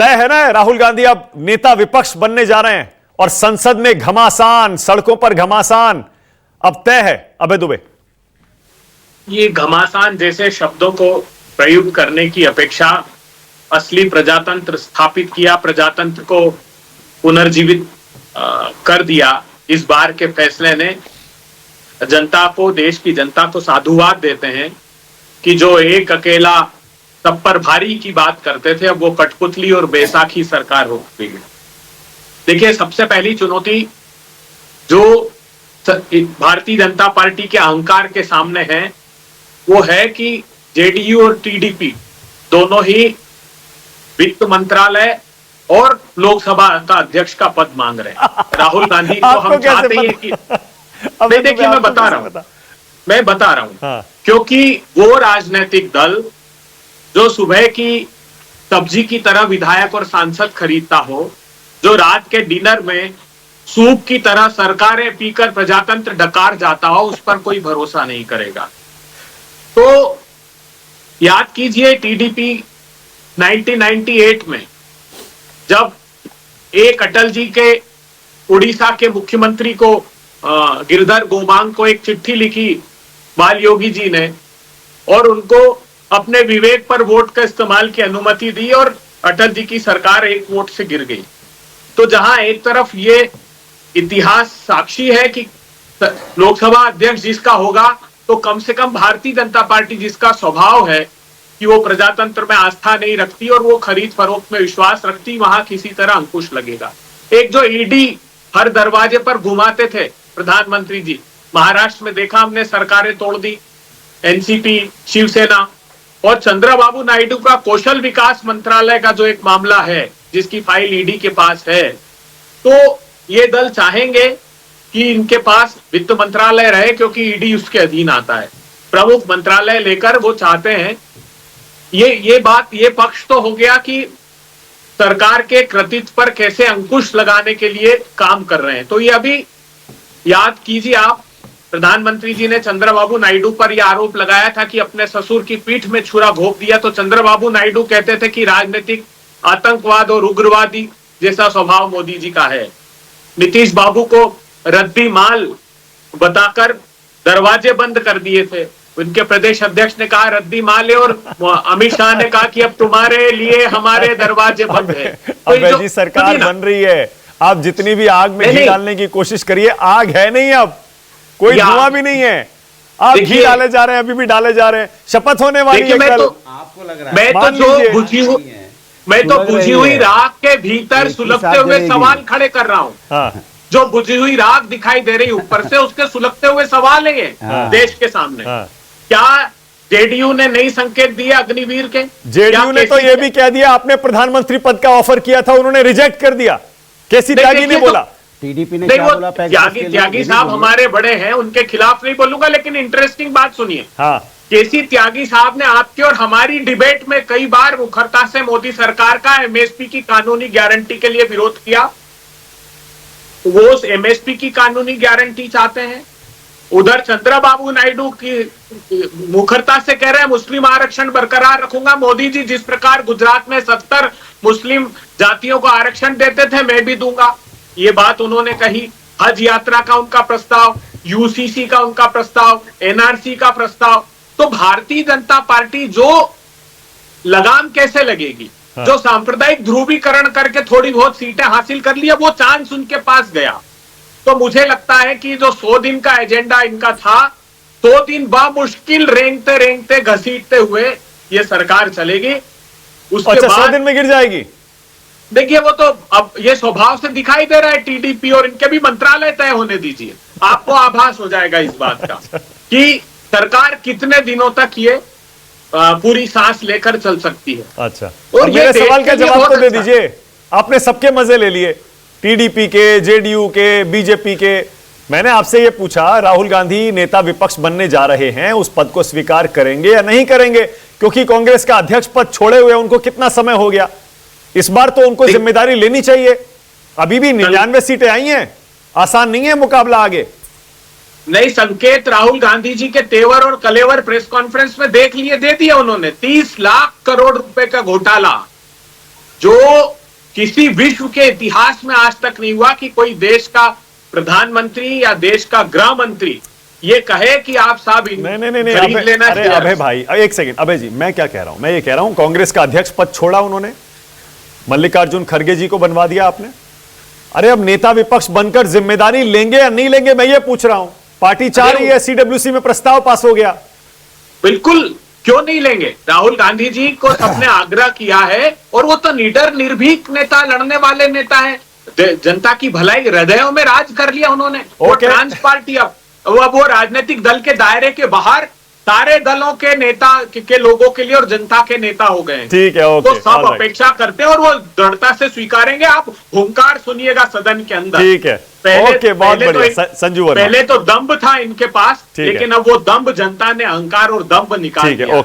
तय है ना, राहुल गांधी अब नेता विपक्ष बनने जा रहे हैं और संसद में घमासान, सड़कों पर घमासान अब तय है। अभय दुबे, ये घमासान जैसे शब्दों को प्रयुक्त करने की अपेक्षा असली प्रजातंत्र स्थापित किया, प्रजातंत्र को पुनर्जीवित कर दिया इस बार के फैसले ने जनता को, देश की जनता को साधुवाद देते हैं कि जो एक अकेला सब पर भारी की बात करते थे, अब वो कठपुतली और बैसाखी सरकार हो गई है। देखिए, सबसे पहली चुनौती जो भारतीय जनता पार्टी के अहंकार के सामने है वो है कि जेडीयू और टीडीपी दोनों ही वित्त मंत्रालय और लोकसभा का अध्यक्ष का पद मांग रहे हैं। राहुल गांधी को हम चाहते हैं कि नहीं, देखिए मैं बता रहा हूं हाँ। क्योंकि वो राजनीतिक दल जो सुबह की सब्जी की तरह विधायक और सांसद खरीदता हो, जो रात के डिनर में सूप की तरह सरकारें पीकर प्रजातंत्र डकार जाता हो, उस पर कोई भरोसा नहीं करेगा। तो याद कीजिए, टीडीपी 1998 में जब एक अटल जी के उड़ीसा के मुख्यमंत्री को गिरधर गोमांग को एक चिट्ठी लिखी बाल योगी जी ने और उनको अपने विवेक पर वोट का इस्तेमाल की अनुमति दी और अटल जी की सरकार एक वोट से गिर गई। तो जहां एक तरफ ये इतिहास साक्षी है कि लोकसभा अध्यक्ष जिसका होगा, तो कम से कम भारतीय जनता पार्टी जिसका स्वभाव है कि वो प्रजातंत्र में आस्था नहीं रखती और वो खरीद फरोख्त में विश्वास रखती, वहां किसी तरह अंकुश लगेगा। एक जो ईडी हर दरवाजे पर घुमाते थे प्रधानमंत्री जी, महाराष्ट्र में देखा हमने, सरकारें तोड़ दी, एनसीपी, शिवसेना। और चंद्रबाबू नायडू का कौशल विकास मंत्रालय का जो एक मामला है जिसकी फाइल ईडी के पास है, तो ये दल चाहेंगे कि इनके पास वित्त मंत्रालय रहे क्योंकि ईडी उसके अधीन आता है, प्रमुख मंत्रालय लेकर वो चाहते हैं। ये पक्ष तो हो गया कि सरकार के कृतित्व पर कैसे अंकुश लगाने के लिए काम कर रहे हैं। तो ये अभी याद कीजिए आप, प्रधानमंत्री जी ने चंद्रबाबू नायडू पर यह आरोप लगाया था कि अपने ससुर की पीठ में छुरा घोंप दिया। तो चंद्रबाबू नायडू कहते थे कि राजनीतिक आतंकवाद और उग्रवादी जैसा स्वभाव मोदी जी का है। नीतीश बाबू को रद्दी माल बताकर दरवाजे बंद कर दिए थे, उनके प्रदेश अध्यक्ष ने कहा रद्दी माल है, और अमित शाह ने कहा कि अब तुम्हारे लिए हमारे दरवाजे बंद है। तो जी सरकार बन रही है, आप जितनी भी आग में घी डालने की कोशिश करिए, आग है नहीं, अब कोई धुआं भी नहीं है, आप घी डाले जा रहे हैं, अभी भी डाले जा रहे हैं। शपथ होने वाली है कल, आपको लग रहा है मैं तो बुझी हुई राख के भीतर सुलगते हुए सवाल खड़े कर रहा हूँ। हाँ। जो बुझी हुई राख दिखाई दे रही ऊपर से, उसके सुलगते हुए सवाल है ये देश के सामने। क्या जेडीयू ने नई संकेत दिए अग्निवीर के? जेडीयू ने तो ये भी कह दिया, आपने प्रधानमंत्री पद का ऑफर किया था, उन्होंने रिजेक्ट कर दिया। केसी त्यागी ने बोला, टीडीपी ने क्या बोला? त्यागी साहब हमारे बड़े हैं, उनके खिलाफ नहीं बोलूंगा, लेकिन इंटरेस्टिंग बात सुनिए। हाँ। केसी त्यागी साहब ने आपकी और हमारी डिबेट में कई बार मुखरता से मोदी सरकार का एमएसपी की कानूनी गारंटी के लिए विरोध किया। वो एमएसपी की कानूनी गारंटी चाहते हैं, उधर चंद्रबाबू नायडू की मुखरता से कह रहे हैं मुस्लिम आरक्षण बरकरार रखूंगा। मोदी जी जिस प्रकार गुजरात में 70 मुस्लिम जातियों को आरक्षण देते थे, मैं भी दूंगा, ये बात उन्होंने कही। हज यात्रा का उनका प्रस्ताव, यूसीसी का उनका प्रस्ताव, एनआरसी का प्रस्ताव। तो भारतीय जनता पार्टी जो लगाम कैसे लगेगी? हाँ। जो सांप्रदायिक ध्रुवीकरण करके थोड़ी बहुत सीटें हासिल कर लिया, वो चांस उनके पास गया। तो मुझे लगता है कि जो 100 दिन का एजेंडा इनका था, 100 दिन बामुश्किल रेंगते रेंगते घसीटते हुए ये सरकार चलेगी। उसके बाद 100 दिन में गिर जाएगी। देखिए, वो तो अब ये स्वभाव से दिखाई दे रहा है। टीडीपी और इनके भी मंत्रालय तय होने दीजिए, आपको आभास हो जाएगा इस बात का कि सरकार कितने दिनों तक ये पूरी सांस लेकर चल सकती है। अच्छा, और मेरे सवाल का जवाब तो दे दीजिए। आपने सबके मजे ले लिए, टीडीपी के, जेडीयू के, बीजेपी के। मैंने आपसे ये पूछा, राहुल गांधी नेता विपक्ष बनने जा रहे हैं, उस पद को स्वीकार करेंगे या नहीं करेंगे? क्योंकि कांग्रेस का अध्यक्ष पद छोड़े हुए उनको कितना समय हो गया, इस बार तो उनको जिम्मेदारी लेनी चाहिए। अभी भी 99 सीटें आई हैं, आसान नहीं है मुकाबला आगे। नई संकेत राहुल गांधी जी के तेवर और कलेवर प्रेस कॉन्फ्रेंस में देख लिए, दे दिया उन्होंने। 30 लाख करोड़ रुपए का घोटाला जो किसी विश्व के इतिहास में आज तक नहीं हुआ कि कोई देश का प्रधानमंत्री या देश का गृह मंत्री ये कहे कि आप साहब नहीं खरीद लेना अरे अभय भाई एक सेकंड, अभय जी मैं क्या कह रहा हूं, मैं ये कह रहा हूं कांग्रेस का अध्यक्ष पद छोड़ा उन्होंने, मल्लिकार्जुन खड़गे जी को बनवा दिया आपने। अरे अब नेता विपक्ष बनकर जिम्मेदारी लेंगे या नहीं लेंगे, मैं ये पूछ रहा हूं। पार्टी चाह रही है, सीडब्ल्यूसी में प्रस्ताव पास हो गया। बिल्कुल, क्यों नहीं लेंगे। राहुल गांधी जी को सबने आग्रह किया है और वो तो निडर निर्भीक नेता, लड़ने वाले नेता है। जनता की भलाई हृदयों में राज कर लिया उन्होंने। वो ट्रांस पार्टी अब वो राजनीतिक दल के दायरे के बाहर सारे दलों के नेता के लोगों के लिए और जनता के नेता हो गए। ठीक है, ओके, तो सब अपेक्षा करते हैं और वो दृढ़ता से स्वीकारेंगे। आप हुंकार सुनिएगा सदन के अंदर। ठीक है, ओके, बहुत बढ़िया संजू वर्मा। पहले तो दम्भ था इनके पास, लेकिन अब वो दम्भ जनता ने अहंकार और दम्भ निकाल दिया।